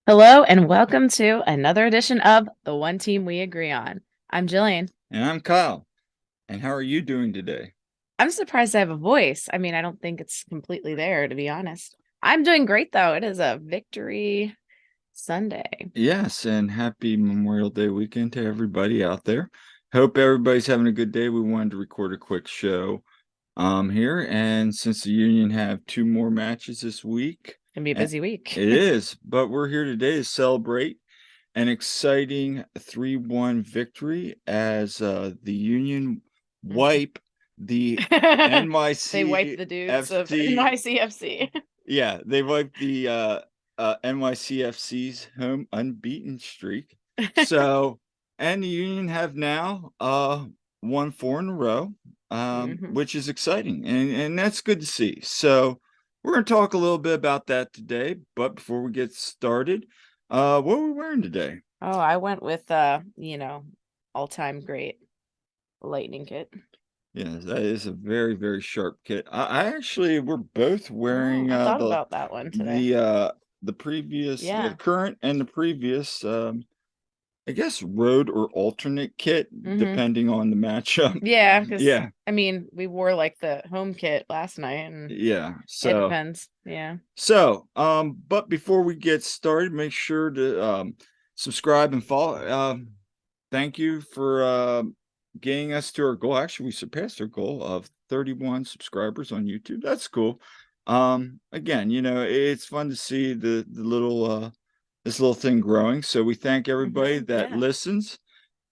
Hello and welcome to another edition of The One Team We Agree On. I'm Jillian. And I'm Kyle. And how are you doing today? I'm surprised I have a voice. I mean, I don't think it's completely there, to be honest. I'm doing great, though. It is a victory Sunday. Yes, and happy Memorial Day weekend to everybody out there. Hope everybody's having a good day. We wanted to record a quick show here. And since the Union have two more matches this week, Gonna be a busy week. it is, but we're here today to celebrate an exciting 3-1 victory as the Union wipe the NYCFC. They wiped the dudes of NYCFC. Yeah, they wiped the NYCFC's home unbeaten streak. So, and the Union have now won 4 in a row, which is exciting, and that's good to see. So, we're going to talk a little bit about that today. But before we get started, what are we wearing today? Oh, I went with all-time great lightning kit. Yes, that is a very, very sharp kit. I actually, we're both wearing I thought about that one today. the previous, the current and the previous, I guess road or alternate kit, depending on the matchup. Yeah, because I mean, we wore like the home kit last night, and so it depends. Yeah. So, but before we get started, make sure to subscribe and follow. Thank you for getting us to our goal. Actually, we surpassed our goal of 31 subscribers on YouTube. That's cool. Again, it's fun to see the little this little thing growing. So we thank everybody that listens.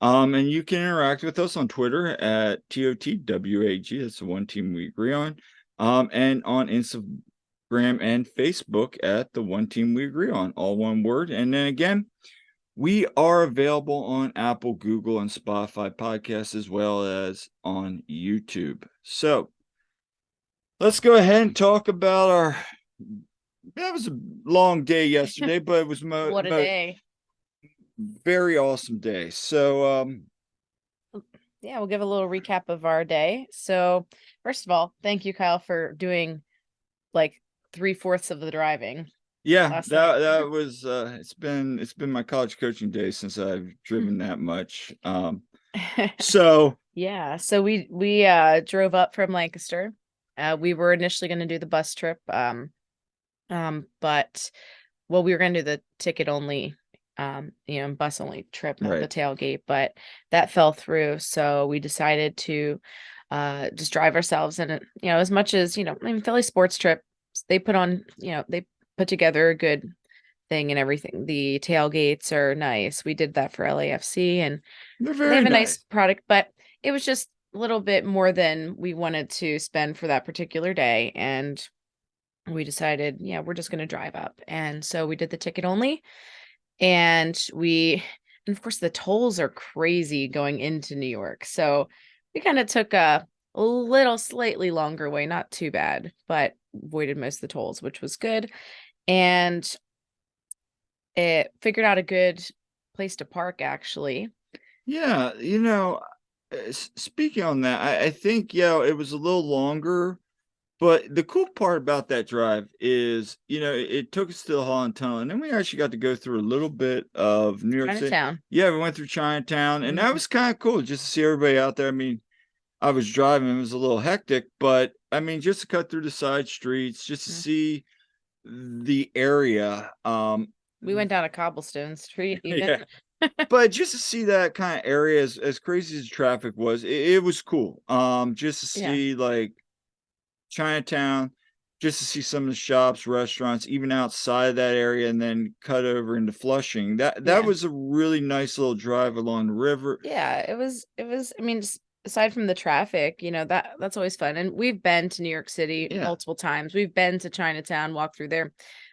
And you can interact with us on Twitter at TOTWAG. That's the One Team We Agree On. And on Instagram and Facebook at the One Team We Agree On, all one word. And then again, we are available on Apple, Google, and Spotify podcasts, as well as on YouTube. So let's go ahead and talk about that was a long day yesterday, but it was what a day. Very awesome day. So yeah, we'll give a little recap of our day. So first of all, thank you, Kyle, for doing like 3/4 of the driving. Yeah, that was it's been my college coaching day since I've driven that much. So yeah, so we drove up from Lancaster. We were initially going to do the bus trip, but we were going to do the ticket only, bus only trip, not the tailgate, but that fell through. So we decided to just drive ourselves, and as much as I mean, Philly sports trip, they put on, they put together a good thing and everything. The tailgates are nice. We did that for LAFC, and they have a nice product, but it was just a little bit more than we wanted to spend for that particular day. And we decided, we're just going to drive up. And so we did the ticket only, and of course the tolls are crazy going into New York. So we kind of took a little slightly longer way, not too bad, but avoided most of the tolls, which was good. And it figured out a good place to park, actually. Yeah, speaking on that, I think it was a little longer, but the cool part about that drive is it took us to the Holland Tunnel, and then we actually got to go through a little bit of New York City. Yeah, we went through Chinatown, and that was kind of cool just to see everybody out there. I mean, I was driving, it was a little hectic, but I mean, just to cut through the side streets, just to see the area. We went down a cobblestone street even. But just to see that kind of area, as crazy as traffic was, it was cool. Just to see like Chinatown, just to see some of the shops, restaurants, even outside of that area, and then cut over into Flushing. That was a really nice little drive along the river. Yeah, it was. I mean, aside from the traffic, that's always fun. And we've been to New York City multiple times. We've been to Chinatown, walked through there.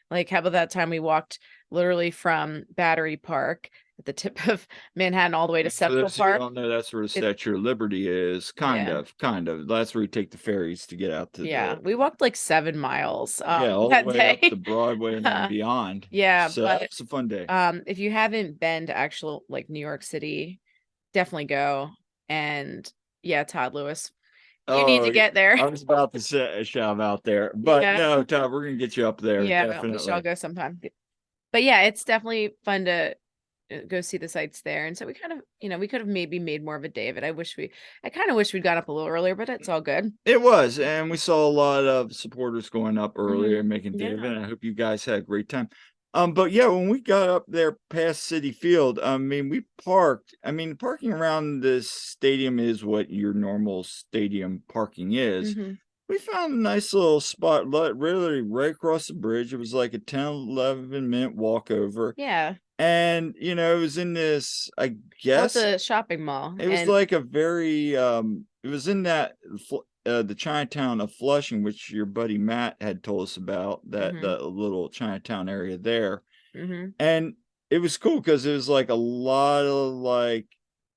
Like, how about that time we walked literally from Battery Park at the tip of Manhattan all the way to For Central those who Park. don't know, that's where the It, Statue of Liberty is. Kind yeah. of, kind of. That's where you take the ferries to get out to Yeah. the We walked like 7 miles yeah, all the that way up to day. Broadway and then beyond. Yeah, So but it's a fun day. if you haven't been to actual like New York City, definitely go. And yeah, Todd Lewis, you need Oh, to get there. I was about to say a shout out there, but Yeah. no, Todd, we're gonna get you up there Yeah, we shall definitely. go sometime. But yeah, it's definitely fun to go see the sights there. And so we kind of, we could have maybe made more of a day of it. I kind of wish we'd got up a little earlier, but it's all good. It was, and we saw a lot of supporters going up earlier and making Yeah. David. I hope you guys had a great time. But yeah, when we got up there past City Field, I mean, we parked. I mean, parking around this stadium is what your normal stadium parking is. We found a nice little spot, really right across the bridge. It was like a 10, 11-minute walk over. Yeah. And, it was in this, I Well, it's guess, a shopping mall. it was And like a very, it was in that the Chinatown of Flushing, which your buddy Matt had told us about, that the little Chinatown area there. And it was cool because it was like a lot of like,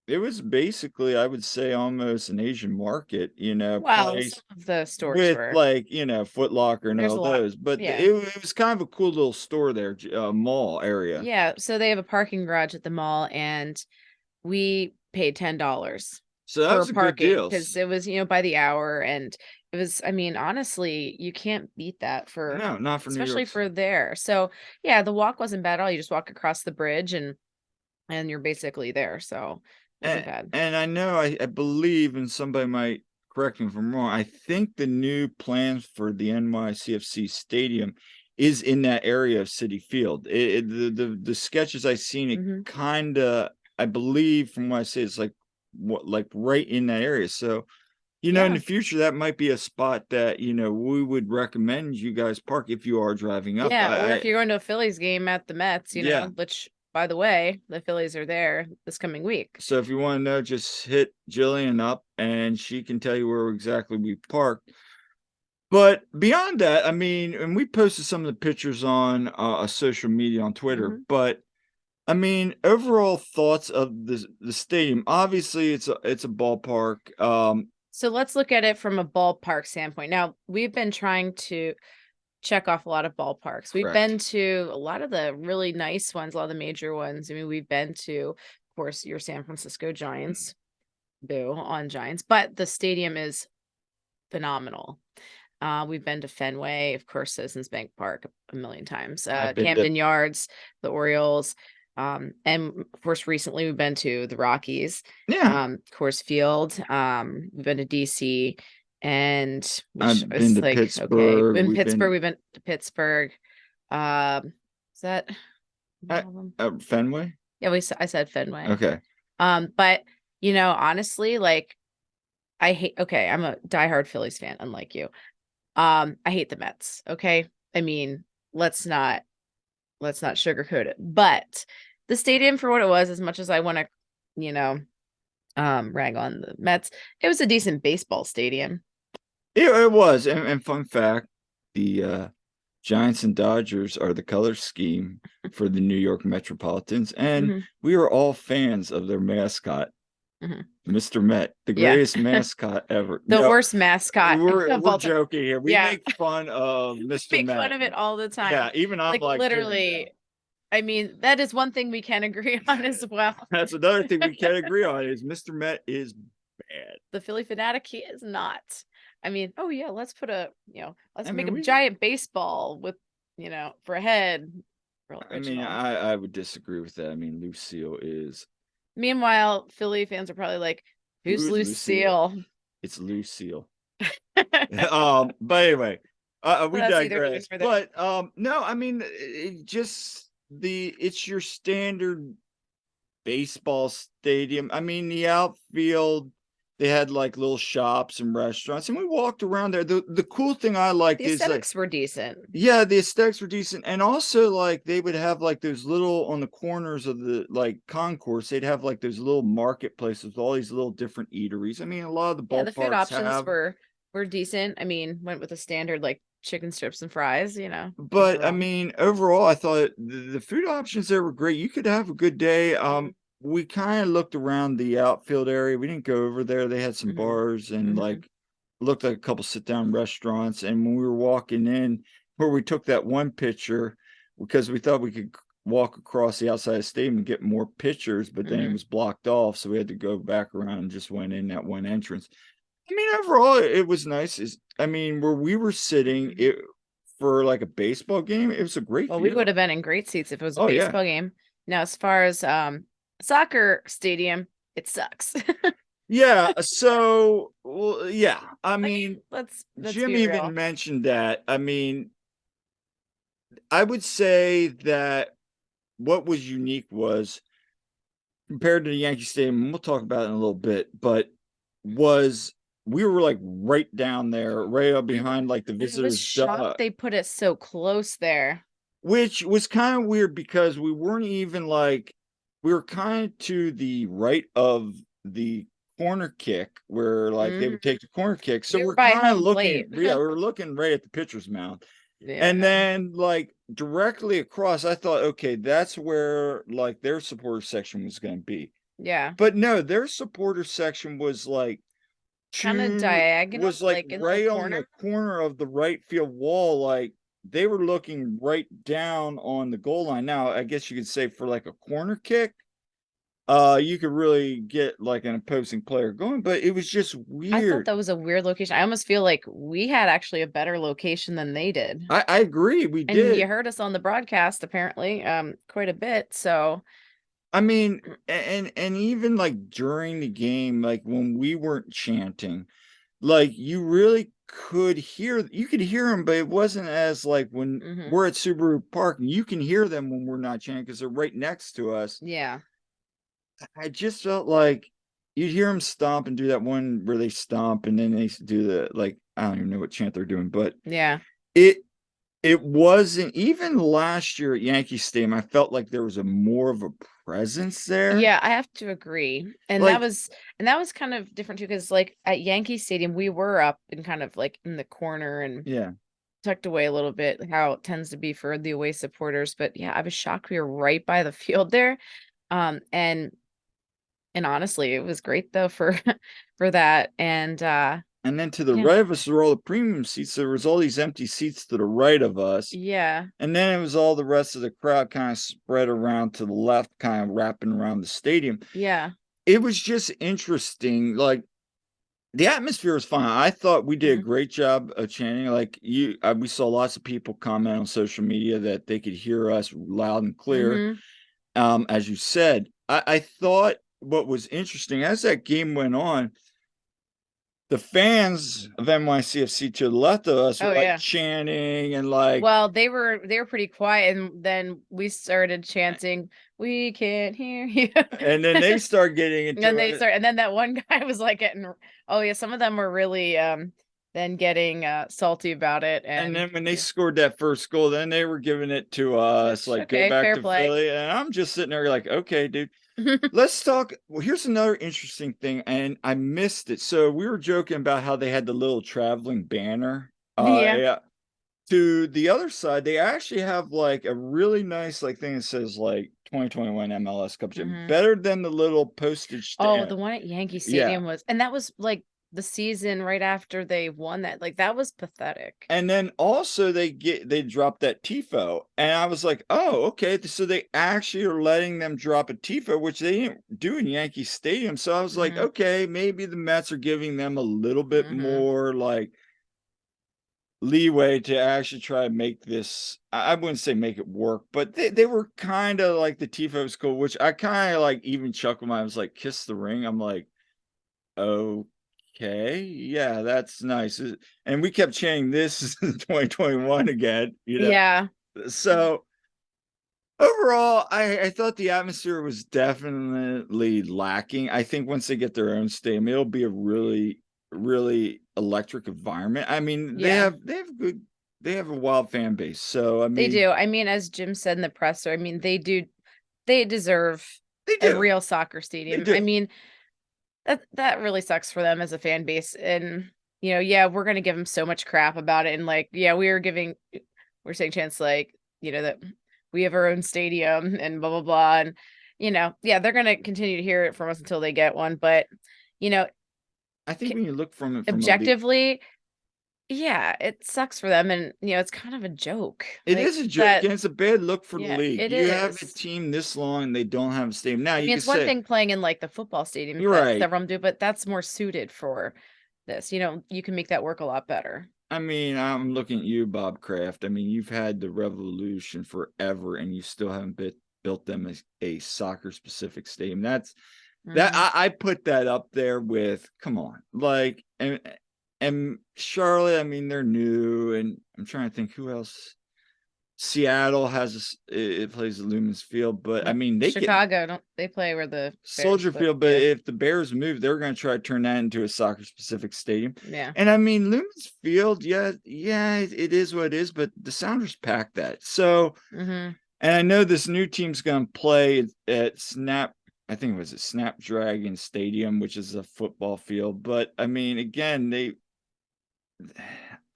it was basically, I would say, almost an Asian market, well, place some of the stores with were. like, Foot Locker and There's all a lot. those. But Yeah. it was kind of a cool little store there, mall area. Yeah. So they have a parking garage at the mall, and we paid $10 So that for was a good parking deal. because it was, by the hour, and it was, I mean, honestly, you can't beat that for, No, not for New especially York for City. there. So yeah, the walk wasn't bad at all. You just walk across the bridge and you're basically there. So it wasn't bad. And I know I believe, and somebody might correct me if I'm wrong, I think the new plans for the NYCFC stadium is in that area of City Field. The sketches I seen, it kinda, I believe from what I say, it's like like right in that area. So, in Yeah. the future, that might be a spot that, we would recommend you guys park if you are driving up. Yeah. Or if you're going to a Phillies game at the Mets, Yeah. which by the way, the Phillies are there this coming week. So if you want to know, just hit Jillian up and she can tell you where exactly we parked. But beyond that, I mean, and we posted some of the pictures on a social media on Twitter, but I mean, overall thoughts of the stadium. Obviously, it's a ballpark. So let's look at it from a ballpark standpoint. Now, we've been trying to check off a lot of ballparks. We've Correct. been to a lot of the really nice ones, a lot of the major ones. I mean, we've been to, of course, your San Francisco Giants, boo on Giants, but the stadium is phenomenal. We've been to Fenway, of course, Citizens Bank Park a million times, I've been to Camden Yards, the Orioles, and of course, recently we've been to the Rockies, Coors Field. We've been to DC, and which I've been is to like, okay, Pittsburgh. in Pittsburgh, we've been to Pittsburgh. Is that all of them? Fenway. Yeah, I said Fenway. Okay. But honestly, like, okay, I'm a diehard Phillies fan, unlike you. I hate the Mets. Okay. I mean, let's not sugarcoat it. But the stadium, for what it was, as much as I want to, rag on the Mets, it was a decent baseball stadium. It was. And fun fact, the Giants and Dodgers are the color scheme for the New York Metropolitans, and we are all fans of their mascot, Mr. Met, the greatest mascot ever. The worst mascot. We're joking here. We make fun of Mr. Make Met. fun of it all the time. Yeah, even I'm like literally. I mean, that is one thing we can agree on as well. That's another thing we can agree on is Mr. Met is bad. The Philly fanatic, he is not. I mean, oh yeah, let's put let's make a giant baseball with, for a head. I mean, I would disagree with that. I mean, Lucille is. Meanwhile, Philly fans are probably like, who's Lucille? It's Lucille. But anyway, we digress. But no, I mean, it's your standard baseball stadium. I mean, the outfield, they had like little shops and restaurants, and we walked around there. The cool thing I liked is the aesthetics were decent. Yeah, the aesthetics were decent, and also like they would have like those little on the corners of the like concourse. They'd have like those little marketplaces with all these little different eateries. I mean, a lot of the ballparks the food options were decent. I mean, went with a standard like chicken strips and fries, But I wrong. mean, overall, I thought the food options there were great. You could have a good day. We kind of looked around the outfield area. We didn't go over there. They had some Mhm, bars and mhm, like looked like a couple sit down restaurants. And when we were walking in, where we took that one picture because we thought we could walk across the outside of the stadium and get more pictures, but then it mhm. was blocked off, so we had to go back around and just went in that one entrance. I mean, overall, it was nice. I mean, where we were sitting, it for like a baseball game, it was a great Well, we view. would have been in great seats if it was a Oh yeah. baseball game. Now, as far as soccer stadium, it sucks. Yeah, so well, yeah. I I mean, mean, let's Jim be even real. mentioned that. I mean, I would say that what was unique was compared to the Yankee Stadium, and we'll talk about it in a little bit, but was we were like right down there, right up behind like the I was visitors shocked they put it so close there. which was kind of weird because we weren't even like we were kind of to the right of the corner kick where like they would Hmm. take the corner kick. So We were we're by kind of home plate. looking, yeah, we were looking right at the pitcher's mound. Yeah. And then like directly across, I thought, okay, that's where like their supporter section was going to be. Yeah. But no, their supporter section was like Kind of two diagonal, was like like in the right on the corner. corner of the right field wall, like they were looking right down on the goal line. Now, I guess you could say for like a corner kick, you could really get like an opposing player going, but it was just I thought weird. that was a weird location. I almost feel like we had actually a better location than they did. I agree, we And you did. heard us on the broadcast apparently, quite a bit. So, I mean, and even like during the game, like when we weren't chanting, like you really could hear you could hear them, but it wasn't as like when mhm. we're at Subaru Park and you can hear them when we're not chanting because they're right next to us. Yeah. I just felt like you'd hear them stomp and do that one where they stomp and then they do the like I don't even know what chant they're doing, but Yeah. it it wasn't even last year at Yankee Stadium. I felt like there was a more of a presence there. Yeah, I have to agree. Like, And that was kind of different too, because like at Yankee Stadium, we were up and kind of like in the corner and yeah. tucked away a little bit, how it tends to be for the away supporters. But yeah, I was shocked we were right by the field there. Um, and and honestly, it was great though for for that. And And then to the yeah, right of us were all the premium seats. There was all these empty seats to the right of us. yeah, And then it was all the rest of the crowd kind of spread around to the left, kind of wrapping around the stadium. yeah. It was just interesting. Like the atmosphere was fine. I thought we did a Mhm, great job of chanting. Like we saw lots of people comment on social media that they could hear us loud and clear. mhm. As you said, I thought what was interesting as that game went on, the fans of NYCFC to the left of us were Oh like yeah. chanting and like Well, they were pretty quiet, and then we started chanting, "We can't hear you." and then they start getting And then into they it. start, and then that one guy was like getting, oh yeah, some of them were really then getting salty about it, And and then when they yeah, scored that first goal, then they were giving it to us, which like go okay, back fair to play. Philly. And I'm just sitting there like, okay, dude, let's talk. Well, here's another interesting thing, and I missed it. So we were joking about how they had the little traveling banner. Yeah, Yeah. To the other side, they actually have like a really nice like thing that says like 2021 MLS Cup Champion, hmm. better than the little postage Oh, stamp. the one at Yankee Yeah. Stadium was, and that was like the season right after they won that. Like that was pathetic. And then also they dropped that tifo, and I was like, oh, okay. So they actually are letting them drop a tifo, which they didn't do in Yankee Stadium. So I was like, Hmm. okay, maybe the Mets are giving them a little bit Hmm. more like leeway to actually try to make this. I wouldn't say make it work, but they were kind of like the tifo cool, which I kind of like even chuckled when I was like, kiss the ring. I'm like, okay, yeah, that's nice. And we kept chanting this is 2021 again, you know. Yeah. So overall, I thought the atmosphere was definitely lacking. I think once they get their own stadium, it'll be a really, really electric environment. I mean, Yeah. they have a wild fan base. So I They mean, do. I mean, as Jim said in the presser, I mean, they deserve they a do. real soccer They stadium. I do. mean, that really sucks for them as a fan base. And yeah, we're gonna give them so much crap about it, and like, yeah, we're saying chance like, that we have our own stadium and blah blah blah, and yeah, they're gonna continue to hear it from us until they get one, but you know, I think when you look from it from a objectively, yeah, it sucks for them, and it's kind of a joke, it like is a joke, that. and it's a bad look for the Yeah, league. it You have a is. team this long and they don't have a stadium. Now I you mean, can it's one say thing playing in like the football stadium you're that right. several of them do, but that's more suited for this. You can make that work a lot better. I mean, I'm looking at you, Bob Kraft. I mean, you've had the revolution forever, and you still haven't built them a soccer specific stadium. That Hmm. I put that up there with. Come on, like and Charlotte. I mean, they're new, and I'm trying to think who else. Seattle has it plays at Lumen's Field, but I Yep. mean they can Chicago, don't they play where the Bears Soldier play? Field, but Yeah. if the Bears move, they're going to try to turn that into a soccer specific stadium. Yeah. And I mean, Lumen's Field, yeah, it is what it is, but the Sounders packed that. So, Hmm. and I know this new team's going to play at I think it was at Snapdragon Stadium, which is a football field. But I mean, again,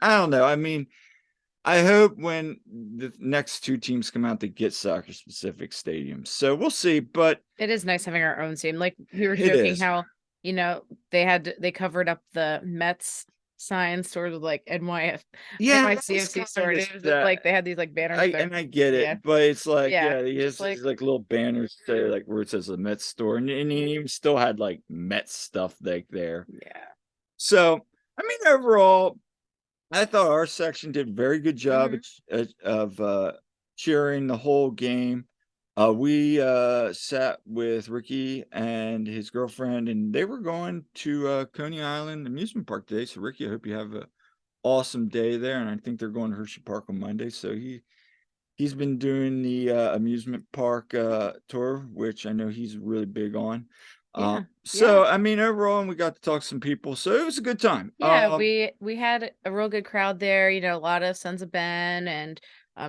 I don't know. I mean, I hope when the next two teams come out, they get soccer specific stadiums. So we'll see. But It is nice having our own team. Like we were it joking is. how, they covered up the Mets signs sort of like Yeah, NYCFC sort of. It was just like they had these like banners there. I get Yeah. it, but it's like, Yeah. yeah, he has Just these like, like little banners say like where it says the Mets store, and he even still had like Mets stuff like there. yeah. So I mean, overall, I thought our section did a very good job Hmm. of cheering the whole game. We sat with Ricky and his girlfriend, and they were going to Coney Island amusement park today. So Ricky, I hope you have a awesome day there, and I think they're going to Hershey Park on Monday. So he's been doing the amusement park tour, which I know he's really big on. Yeah. Yeah. So I mean, overall, we got to talk to some people, so it was a good time. Yeah, we had a real good crowd there, a lot of Sons of Ben and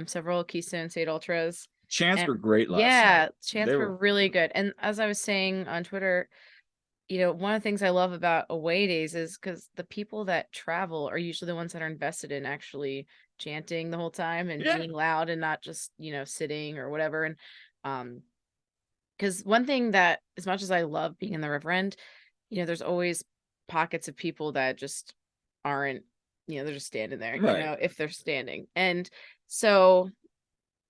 several Keystone State Ultras. Chants And were great last night. yeah, chants They were were really good. And as I was saying on Twitter, one of the things I love about away days is because the people that travel are usually the ones that are invested in actually chanting the whole time and yeah, being loud and not just, sitting or whatever. And because one thing that, as much as I love being in the river end, there's always pockets of people that just aren't, they're just standing there, right. if they're standing. And so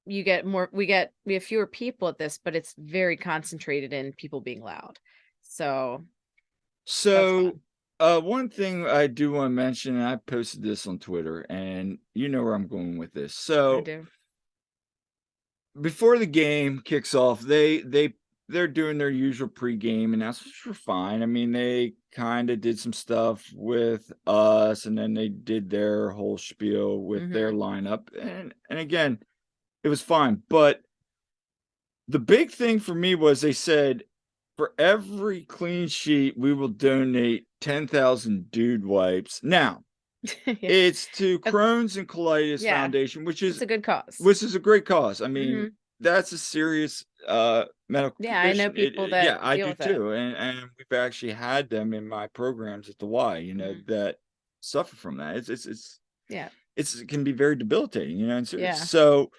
we have fewer people at this, but it's very concentrated in people being loud. So that's So, fun. one thing I do want to mention, and I posted this on Twitter, and you know where I'm going with this. I So, do. before the game kicks off, they're doing their usual pregame, and that's for fine. I mean, they kind of did some stuff with us, and then they did their whole spiel with their Hmm. lineup, and again, it was fine. But the big thing for me was they said for every clean sheet, we will donate 10,000 dude wipes. Now, Yeah. it's to Uh, Crohn's and Colitis yeah, Foundation, it's a good cause. which is a great cause. I mean, Hmm. that's a serious medical Yeah, I know condition. people that Yeah, I deal do with it. too. And we've actually had them in my programs at the Y, Hmm. that suffer from that. Yeah. It can be very debilitating, and serious. Yeah. So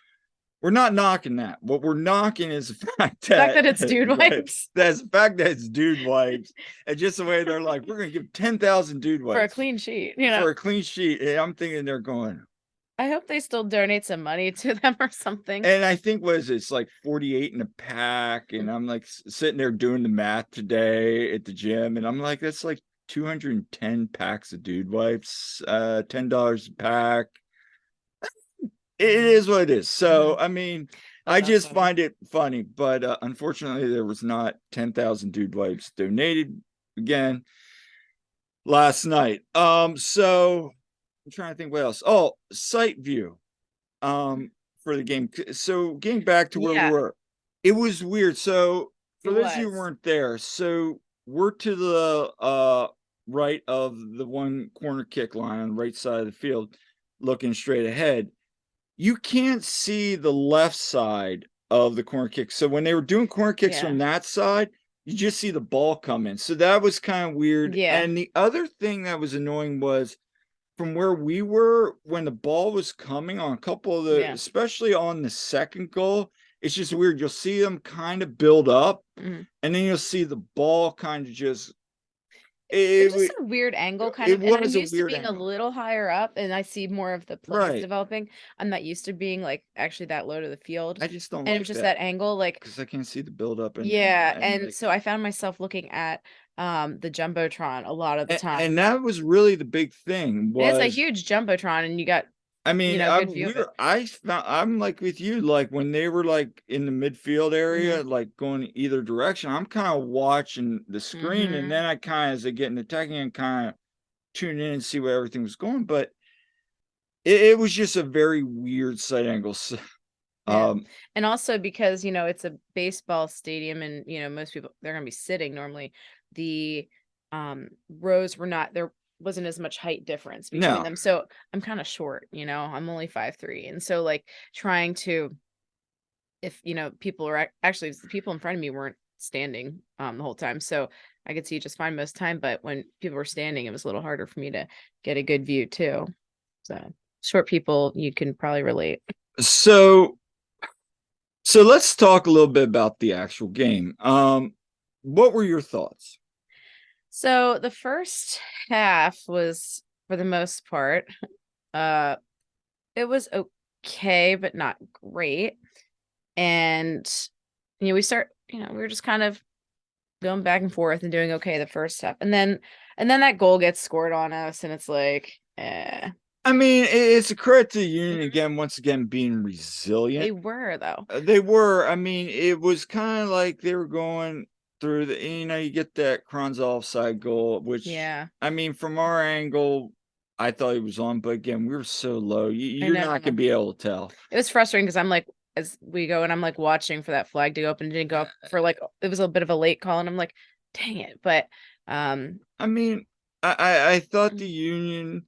we're not knocking that. What we're knocking is the fact The fact that that it's dude wipes that's the fact that it's dude wipes, and just the way they're like, we're gonna give 10,000 dude for a wipes clean sheet, for a clean sheet. And I'm thinking they're going, I hope they still donate some money to them or something. and I think it's like 48 in a pack, and I'm like sitting there doing the math today at the gym, and I'm like, that's like 210 packs of dude wipes, $10 a pack. It is what it is. So, Mhm. I mean, That I sounds just funny. find it funny, but unfortunately, there was not 10,000 dude wipes donated again last night. So I'm trying to think what else. Oh, site view, for the game. So getting back to where we Yeah, were, it was weird. So it for those of you who was. weren't there, so we're to the right of the one corner kick line on the right side of the field, looking straight ahead. You can't see the left side of the corner kick. So when they were doing corner kicks Yeah. from that side, you just see the ball come in. So that was kind of weird. Yeah. And the other thing that was annoying was from where we were when the ball was coming on a couple of the, especially on the second goal, it's just weird. You'll see them kind of build up, and then you'll see the ball kind of just. It was just a weird angle, kind of, and I'm used to being a angle. little higher up, and I see more of the plays Right. developing. I'm not used to being like actually that low to the field. I just don't And like it was just that angle, like because I can't see the build up. yeah, and like, so I found myself looking at the jumbotron a lot of the time. and that was really the big thing. And it's a Was huge jumbotron, and you got I mean, good view of it. I'm like with you, like when they were like in the midfield area, like going either direction, I'm kind of watching the screen, and then I kind of, as they get in attacking, and kind of tune in and see where everything was going. But it was just a very weird sight angle. So, and also because it's a baseball stadium, and most people, they're gonna be sitting normally. The rows were not there, wasn't as much height difference between them, so I'm kind of short. I'm only 5'3", and so like trying to, if people are actually, the people in front of me weren't standing the whole time, so I could see just fine most time, but when people were standing, it was a little harder for me to get a good view too. So short people, you can probably relate. So let's talk a little bit about the actual game. What were your thoughts? So the first half was, for the most part, it was okay, but not great. And we were just kind of going back and forth and doing okay the first half. And then that goal gets scored on us, and it's like, I mean, it's a credit to the Union again, once again, being resilient. They were, though. They were. I mean, it was kind of like they were going through the, you get that Kron's offside goal, which, I mean, from our angle, I thought he was on, but again, we were so low. You're not going to be able to tell. It was frustrating because I'm like, as we go, and I'm like watching for that flag to go up, and it didn't go up for like, it was a bit of a late call, and I'm like, dang it. But I mean, I thought the Union,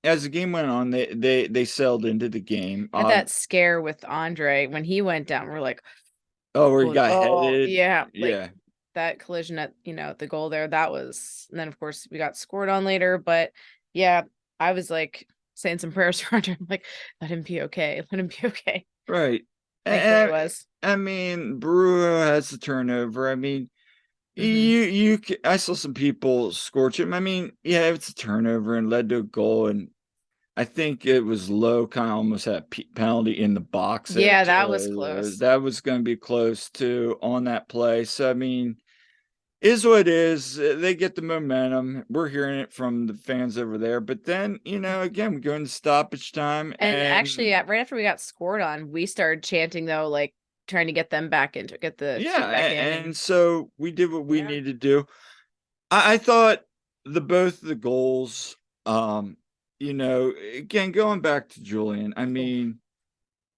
as the game went on, they settled into the game. That scare with Andre when he went down, we're like, where he got headed. Yeah, like that collision at the goal there. That was, and then of course we got scored on later. But yeah, I was like saying some prayers for Andre. I'm like, let him be okay. Let him be okay. Right. Thankfully he was. I mean, Brujo has the turnover. I mean, I saw some people scorch him. I mean, yeah, it's a turnover and led to a goal, and I think it was low, kind of almost had a penalty in the box. Yeah, that was close. That was going to be close to on that play. So I mean, is what it is. They get the momentum. We're hearing it from the fans over there. But then, again, we go into stoppage time, and actually, right after we got scored on, we started chanting, though, like trying to get them back into get the team back in. And so we did what we needed to do. I thought both the goals, again, going back to Julian, I mean,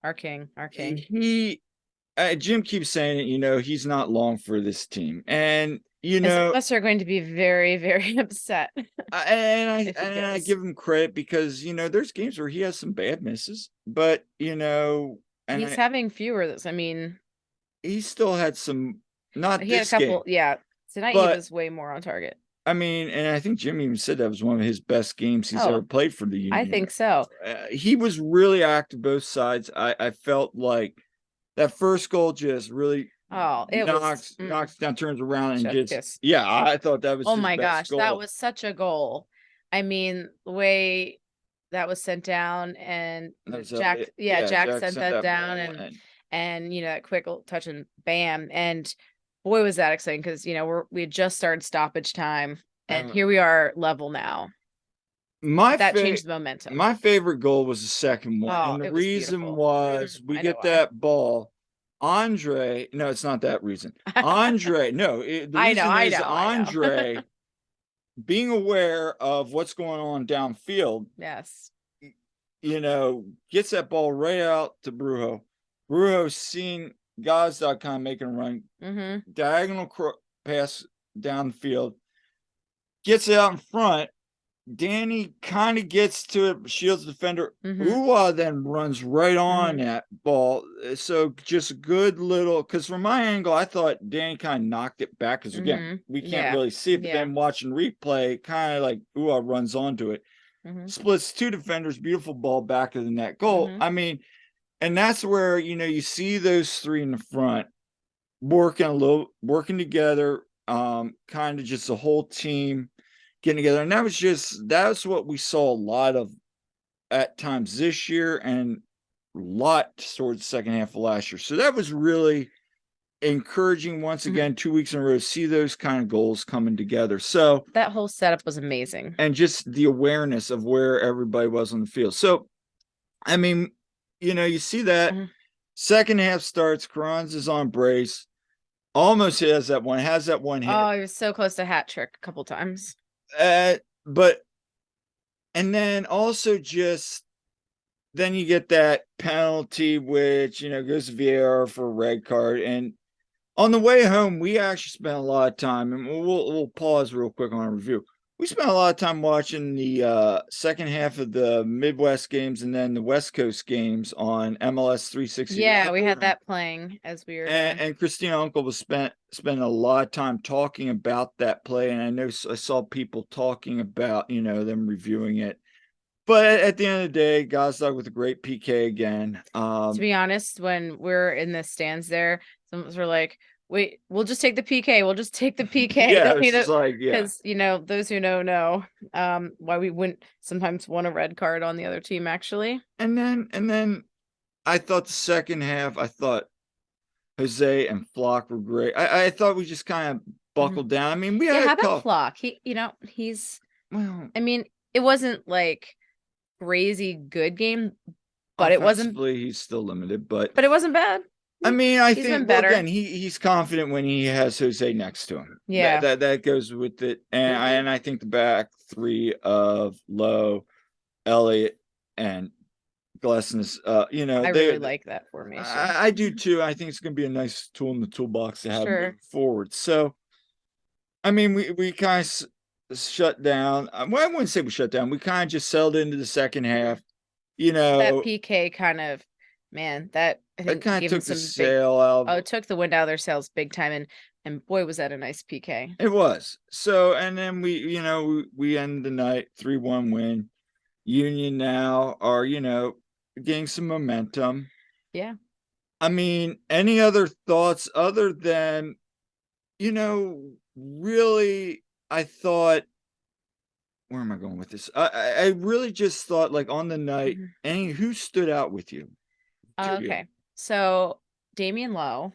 our king. Jim keeps saying it, he's not long for this team. And, some of us are going to be very, very upset. and I give him credit because, there's games where he has some bad misses, but, and he's having fewer. I mean, he still had some, not he had a couple. Game, yeah. Tonight he was way more on target. I mean, and I think Jim even said that was one of his best games he's ever played for the Union. I think so. He was really active both sides. I felt like that first goal just really knocks down, turns around, and I thought that was my gosh, goal. That was such a goal. I mean, the way that was sent down, and Jack sent that down, and that quick touch, and bam, and boy, was that exciting, because we had just started stoppage time, and here we are level now. That changed the momentum. My favorite goal was the second one, and the reason was we get that ball. Andre, no, it's not that reason. Andre, no, the reason is Andre being aware of what's going on downfield. Yes. Gets that ball right out to Brujo. Brujo seeing Gazda.com making a run, diagonal pass down the field, gets it out in front, Danny kind of gets to it, shields the defender. Mm-hmm. Then runs right on Mm-hmm. that ball. So just good little, because from my angle, I thought Danny kind of knocked it back. Because again, Mm-hmm. we can't Yeah. really see it, but Yeah. then watching replay, kind of like runs onto it, Mm-hmm. splits two defenders, beautiful ball back of the net goal. Mm-hmm. I mean, and that's where you see those three in the front working together, kind of just a whole team getting together. And that's what we saw a lot of at times this year and a lot towards the second half of last year. So that was really encouraging once Mm-hmm. again, 2 weeks in a row, to see those kind of goals coming together. So That whole setup was amazing. and just the awareness of where everybody was on the field. So I mean, you see that Mm-hmm. second half starts, Kranz is on brace, almost has that one hit. Oh, he was so close to hat trick a couple times. But and then also just then you get that penalty, which goes to VAR for a red card. And on the way home, we actually spent a lot of time, and we'll pause real quick on our review. We spent a lot of time watching the second half of the Midwest games and then the West Coast games on MLS 360. Yeah, we had that playing as we were going. And Christina Uncle was spent a lot of time talking about that play, and I know I saw people talking about them reviewing it. But at the end of the day, Gazdag with a great PK again. To be honest, when we're in the stands there, some of us were like, "Wait, we'll just take the PK. We'll just take the PK." Yeah, it's just like because those who know why we wouldn't sometimes want a red card on the other team actually. And then I thought the second half, I thought Jose and Flock were great. I thought we just kind of buckled down. I mean, we Yeah, had how a about couple. Flock? He's Well, I mean, it wasn't like crazy good game, but it wasn't offensively, he's still limited, but it wasn't bad. I mean, I He's think been better. again, he's confident when he has Jose next to him. Yeah. That goes with it. And I think the back three of Lowe, Elliott, and Glessness, I really like that formation. I do too. I think it's going to be a nice tool in the toolbox to have moving forward. So, I mean, we kind of shut down. Well, I wouldn't say we shut down. We kind of just settled into the second half. That PK kind of, man, that I think kind of gave took them the some big. sail out. Oh, it took the wind out of their sails big time, and boy, was that a nice PK. It was. So, and then we end the night 3-1 win. Union now are getting some momentum. Yeah. I mean, any other thoughts other than really, I thought, where am I going with this? I really just thought, like, on the night, who stood out with you? Okay. So Damian Lowe,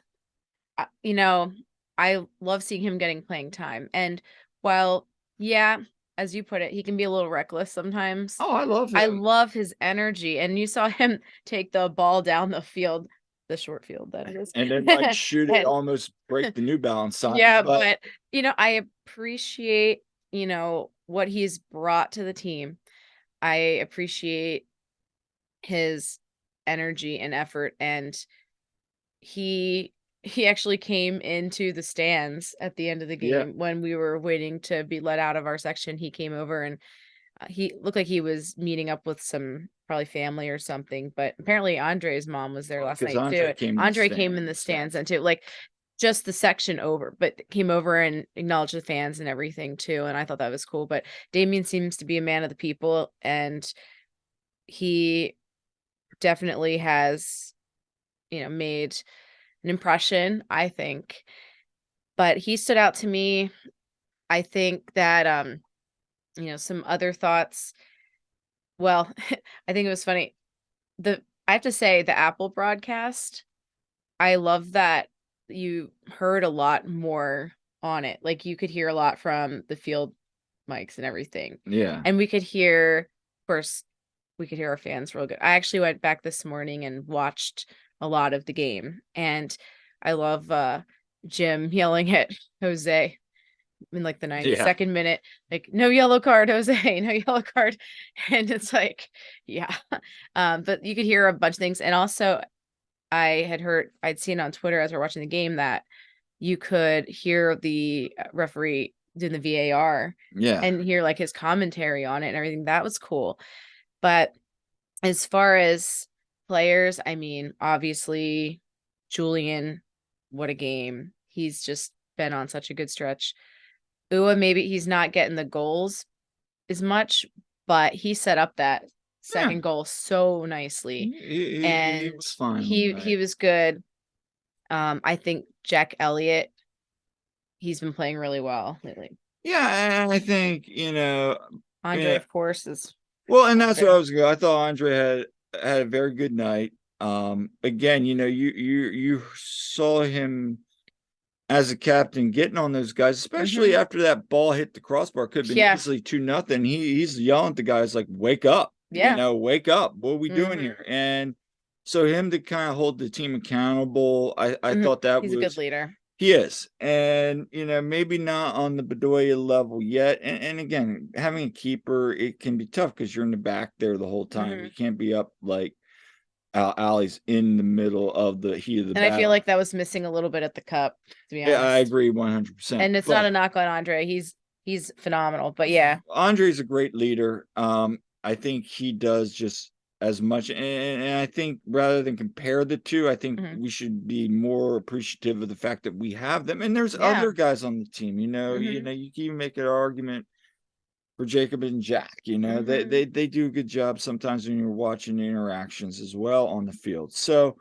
I love seeing him getting playing time. And while, yeah, as you put it, he can be a little reckless sometimes. Oh, I love him. I love his energy. And you saw him take the ball down the field, the short field, that is. And then like shoot it, almost break the New Balance sign. Yeah, but I appreciate, what he's brought to the team. I appreciate his energy and effort, and he actually came into the stands at the end of the game when we were waiting to be let out of our section. He came over and he looked like he was meeting up with some probably family or something, but apparently Andre's mom was there last night too. Andre came in the stands and too, like just the section over, but came over and acknowledged the fans and everything too. And I thought that was cool. But Damien seems to be a man of the people, and he definitely has, made an impression, I think. But he stood out to me. I think that some other thoughts. Well, I think it was funny. I have to say the Apple broadcast, I love that you heard a lot more on it. Like you could hear a lot from the field mics and everything. Yeah. And we could hear, of course, we could hear our fans real good. I actually went back this morning and watched a lot of the game, and I love Jim yelling at Jose in like the 92nd minute, like, "No yellow card, Jose, no yellow card." And it's like, yeah. But you could hear a bunch of things. And also I'd seen on Twitter as we're watching the game that you could hear the referee doing the VAR Yeah. and hear like his commentary on it and everything. That was cool. But as far as players, I mean, obviously Julian, what a game. He's just been on such a good stretch. Ua, maybe he's not getting the goals as much, but he set up that Yeah. second goal so nicely. He And was fine on he that. was good. I think Jack Elliott, he's been playing really well lately. Yeah, and I think, Andre, yeah. of course, is Well, and that's what I Andre. was going. I thought Andre had a very good night. Again, you saw him as a captain getting on those guys, especially Mm-hmm. after that ball hit the crossbar. Could have been Yeah. easily 2-0. He's yelling at the guys like, "Wake up! Yeah. Wake up! What are we doing Mm-hmm. here?" And so him to kind of hold the team accountable, I Mm-hmm. thought that He's a good was. leader. He is. And, maybe not on the Bedoya level yet. And again, having a keeper, it can be tough because you're in the back there the whole time. Mm-hmm. You can't be up like Ali's in the middle of the heat of the And I feel battle. like that was missing a little bit at the cup, to be Yeah, I honest. agree 100%. And it's not But a knock on Andre. He's phenomenal. But yeah. Andre's a great leader. I think he does just as much, and I think rather than compare the two, I think Mm-hmm. we should be more appreciative of the fact that we have them. And there's Yeah. other guys on the team. Mm-hmm. You can even make an argument for Jacob and Jack. They Mm-hmm. they do a good job sometimes when you're watching the interactions as well on the field. So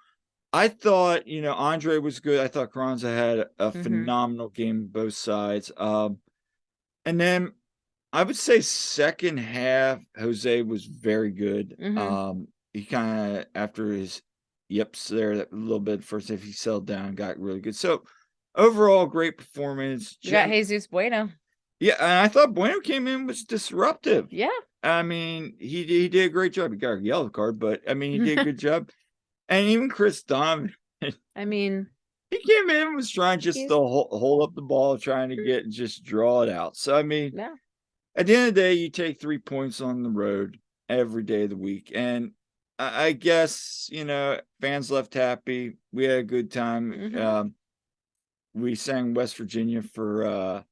I thought, Andre was good. I thought Carranza had a Mm-hmm. phenomenal game both sides. And then I would say second half, Jose was very good. Mm-hmm. He kind of after his yips there a little bit first, if he settled down, got really good. So overall, great performance. We got Jesus Bueno. Yeah, and I thought Bueno came in was disruptive. Yeah. I mean, he did a great job. He got a yellow card, but I mean, he did a good job. And even Chris Donovan, I mean, he came in and was trying just he's to hold up the ball, trying to get just draw it out. So I mean, no. at the end of the day, you take 3 points on the road every day of the week. And I guess, fans left happy. We had a good time. Mm-hmm. We sang West Virginia for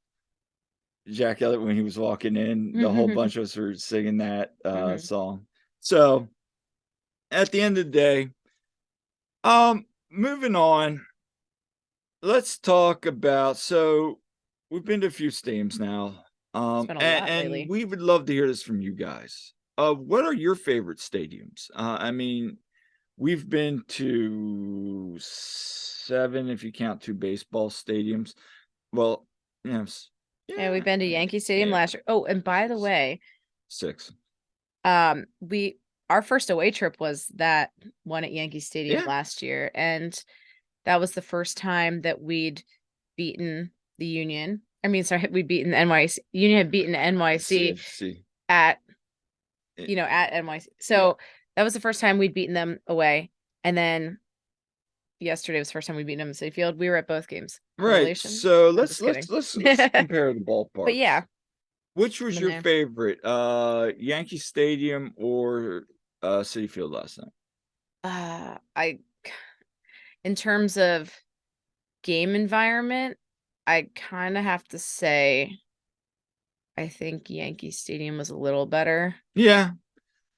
Jack Elliott when he was walking in. The whole Mm-hmm. bunch of us were singing that Mm-hmm. song. So at the end of the day, moving on, let's talk about, so we've been to a few stadiums now. It's been a lot And lately. we would love to hear this from you guys. What are your favorite stadiums? I mean, we've been to 7, if you count 2 baseball stadiums. Well, yes, Yeah, we've yeah, been to Yankee Stadium yeah, last year. Oh, and by the way, 6. we our first away trip was that one at Yankee Stadium Yeah, last year, and that was the first time that we'd beaten the Union. I mean, sorry, we'd beaten NYC. Union had beaten NYC CFC. at Eh, at NYC. Yeah, So that was the first time we'd beaten them away. And then yesterday was the first time we'd beaten them in City Field. We were at both games. right. Correlation? So I'm let's just let's kidding. let's let's compare the But ballparks. yeah, Which was been your there. favorite, Yankee Stadium or Citi Field last night? I in terms of game environment, I kind of have to say I think Yankee Stadium was a little better, Yeah, I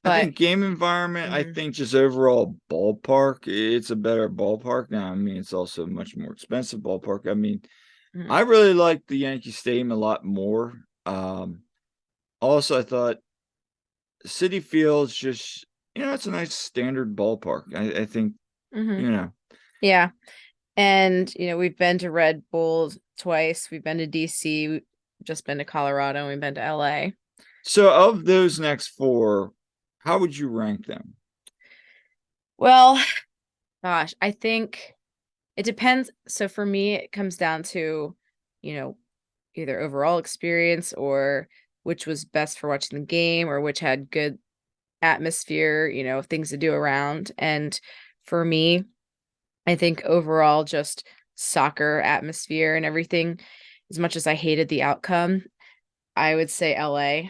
but think game environment. I mhm, think just overall ballpark, it's a better ballpark. Now, I mean, it's also a much more expensive ballpark. I mean, mhm, I really like the Yankee Stadium a lot more. Also, I thought City Field's just, it's a nice standard ballpark. I think, mhm. you know. Yeah. And we've been to Red Bull twice. We've been to DC. We've just been to Colorado. And we've been to LA. So, of those next 4, how would you rank them? Well, gosh, I think it depends. So for me, it comes down to, you know, either overall experience or which was best for watching the game or which had good atmosphere, things to do around. And for me, I think overall just soccer atmosphere and everything, as much as I hated the outcome, I would say LA.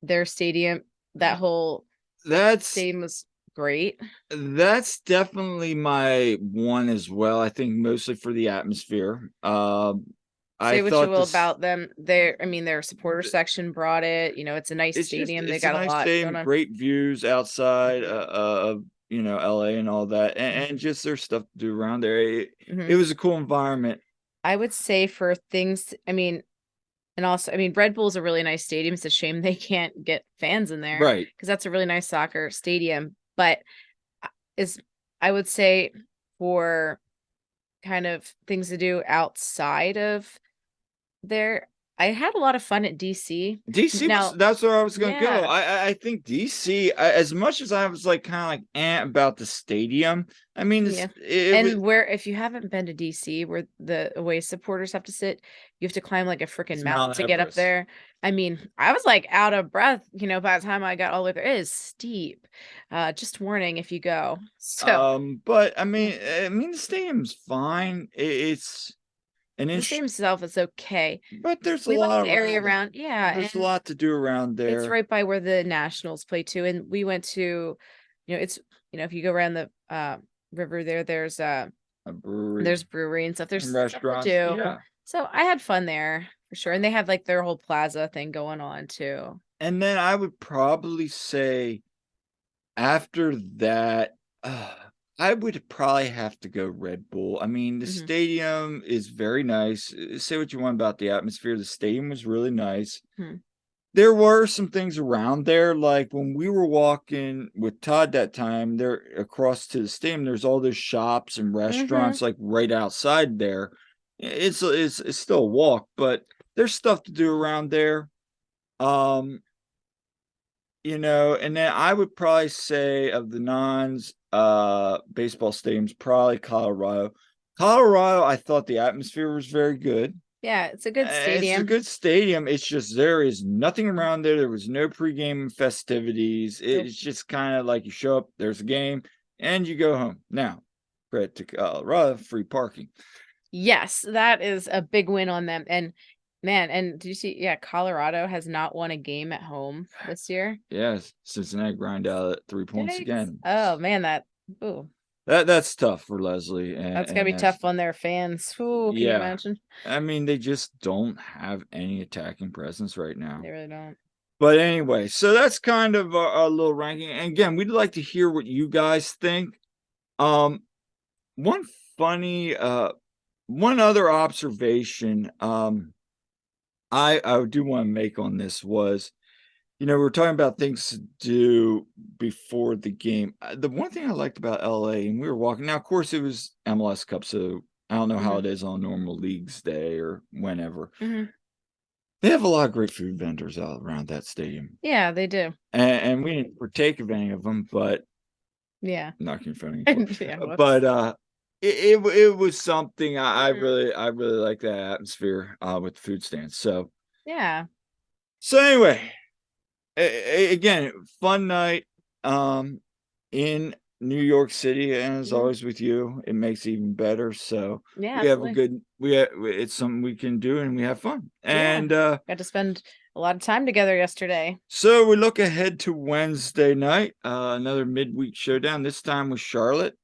Their stadium, that whole That's stadium was great. That's definitely my one as well. I think mostly for the atmosphere. Say what you thought will this. about them. Their supporter section brought it. It's a nice stadium. They It's a got a nice lot going stadium, on. great views outside of LA and all that, and just there's stuff to do around there. It was a cool environment. I would say for things, and also, Red Bull's a really nice stadium. It's a shame they can't get fans in there Right. because that's a really nice soccer stadium. But is I would say for kind of things to do outside of there, I had a lot of fun at DC. DC was Now, that's where I was gonna go. yeah, I think DC, as much as I was like kind of like about the stadium. I mean, yeah. it was And where if you haven't been to DC, where the away supporters have to sit, you have to climb like a freaking it's mountain Mount to get up Everest. there. I was like out of breath, by the time I got all the way there. It is steep. Just warning if you go. So But yeah, the stadium's fine. It's an the inch, stadium itself is okay. but there's a We like lot the area around it. around, yeah, There's a and lot to do around it's there. right by where the Nationals play too. And we went to, it's if you go around the river there, A brewery there's brewery and stuff. There's and stuff to restaurants. do. Yeah. So I had fun there for sure. And they have like their whole plaza thing going on too. And then I would probably say after that, uh, I would probably have to go Red Bull. I mean, the Hmm. stadium is very nice. Say what you want about the atmosphere. The stadium was really nice. Hmm. There were some things around there, like when we were walking with Todd that time, there across to the stadium, there's all those shops and Hmm. restaurants like right outside there. It's still a walk, but there's stuff to do around there. Um, and then I would probably say of the nons baseball stadiums, probably Colorado. Colorado, I thought the atmosphere was very good. Yeah, it's a good It's a stadium. good stadium. It's just there is nothing around there. There was no pregame festivities. Nope. It's just kind of like you show up, there's a game, and you go home. Now, credit to Colorado, free parking. Yes, that is a big win on them. And man, and do you see? Yeah, Colorado has not won a game at home this year. Yes, Cincinnati grind out at 3 points Yikes. again. Oh man, ooh, That's tough for Leslie that's gotta and be that's tough on their fans. Ooh, can you yeah. imagine? I mean, they just don't have any attacking presence right now. They really don't. But anyway, so that's kind of a little ranking. And again, we'd like to hear what you guys think. Um, one funny, one other observation, I do want to make on this was, we're talking about things to do before the game. The one thing I liked about LA, and we were walking. Now, of course, it was MLS Cup, so I don't know how Hmm. it is on normal leagues day or whenever. Hmm. They have a lot of great food vendors out around that stadium, Yeah, they do. and we didn't partake of any of them, but Yeah. not confronting. Yeah, But whoops. it was something Mhm. I really like that atmosphere with the food stands. Yeah. So anyway, again, fun night in New York City, and as Mhm. always with you, it makes it even better. So Yeah, we have a absolutely. good it's something we can do and we have fun. Yeah. And Got to spend a lot of time together yesterday. so we look ahead to Wednesday night, another midweek showdown, this time with Charlotte.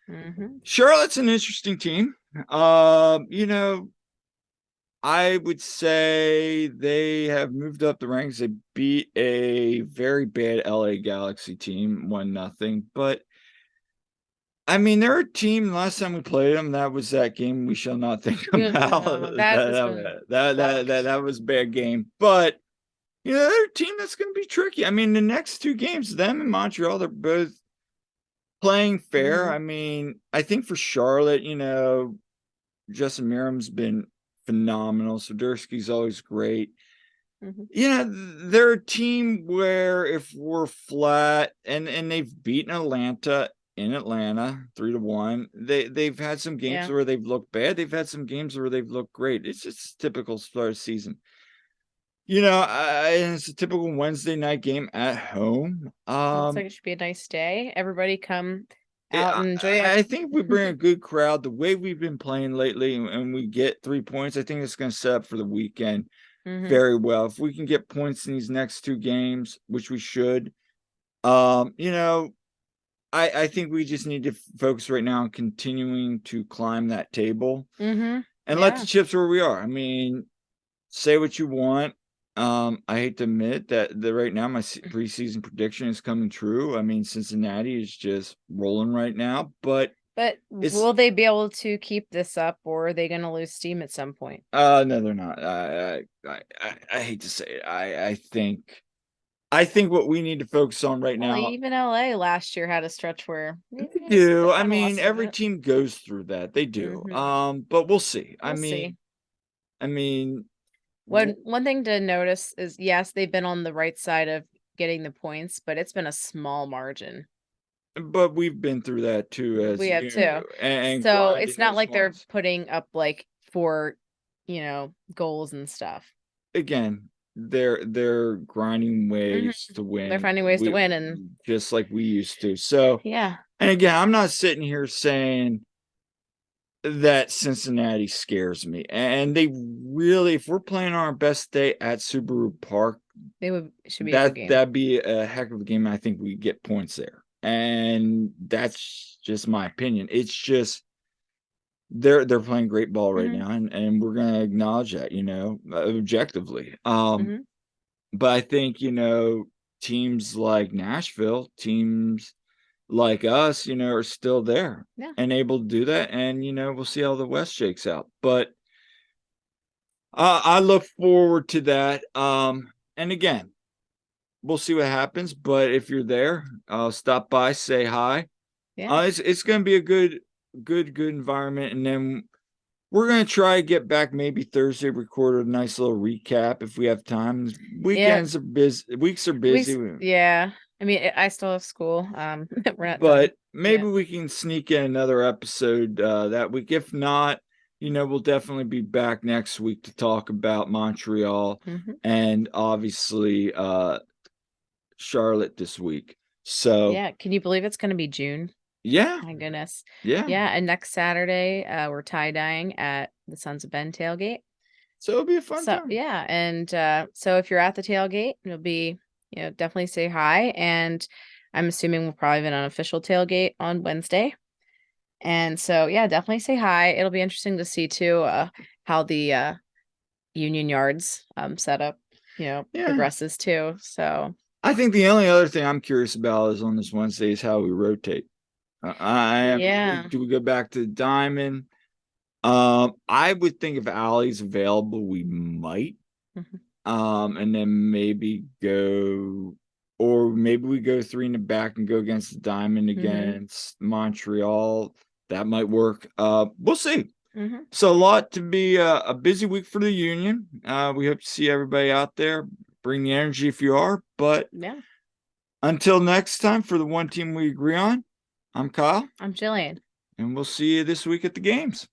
Hmm. Charlotte's an interesting team. You know, I would say they have moved up the ranks. They beat a very bad LA Galaxy team, 1-0. But I mean, they're a team. Last time we played them, that was that game we shall not think Yeah, about. no, that has been fucked. That was a bad game. But they're a team that's going to be tricky. I mean, the next two games, them and Montreal, they're both playing fair. Hmm. I mean, I think for Charlotte, Justin Merrim's been phenomenal. Swiderski's always great. Hmm. They're a team where if we're flat and they've beaten Atlanta in Atlanta 3-1. They've had some games Yeah. where they've looked bad. They've had some games where they've looked great. It's just typical start of season. And it's a typical Wednesday night game at home. Looks like it should be a nice day. Everybody come Yeah, out and enjoy it. I think we bring a good crowd. The way we've been playing lately, and we get 3 points, I think it's going to set up for the weekend Hmm. very well. If we can get points in these next two games, which we should, um, you know, I think we just need to focus right now on continuing to climb that table. Hmm. and let the chips where we are. I mean, say what you want. I hate to admit that right now my preseason prediction is coming true. I mean, Cincinnati is just rolling right now, but will they be able to keep this up, or are they going to lose steam at some point? No, they're not. I hate to say it. I think what we need to focus on right now. Even LA last year had a stretch where they do. I mean, every team goes through that. They do. But we'll see. I mean, one thing to notice is, yes, they've been on the right side of getting the points, but it's been a small margin. But we've been through that too, as we have too. And so it's not like they're putting up like 4, goals and stuff. Again, they're grinding ways to win. They're finding ways to win, and just like we used to. So yeah. And again, I'm not sitting here saying that Cincinnati scares me. And they really, if we're playing our best day at Subaru Park, should be a good game. That'd be a heck of a game. I think we get points there. And that's just my opinion. It's just they're playing great ball right now, and we're gonna acknowledge that, objectively. But I think, teams like Nashville, teams like us, are still there and able to do that. And, we'll see how the West shakes out. But I look forward to that. And again, we'll see what happens. But if you're there, stop by, say hi. Yeah. It's going to be a good environment. And then we're going to try to get back maybe Thursday, record a nice little recap if we have time. Weekends are busy. Weeks are busy. Yeah. I mean, I still have school. But maybe we can sneak in another episode that week. If not, we'll definitely be back next week to talk about Montreal and obviously Charlotte this week. So yeah, can you believe it's going to be June? Yeah. My goodness. Yeah. Yeah, and next Saturday, we're tie-dyeing at the Sons of Ben tailgate. So it'll be a fun time. Yeah, and so if you're at the tailgate, it'll be, definitely say hi. And I'm assuming we'll probably have an unofficial tailgate on Wednesday. And so, yeah, definitely say hi. It'll be interesting to see too how the Union Yards setup, progresses too. So I think the only other thing I'm curious about is on this Wednesday is how we rotate. Do we go back to Diamond? I would think if Allie's available, we might. And then maybe we go 3 in the back and go against the Diamond against Montreal. That might work. We'll see. So a lot to be a busy week for the Union. We hope to see everybody out there. Bring the energy if you are. But until next time, for the One Team We Agree On, I'm Kyle. I'm Jillian. And we'll see you this week at the games.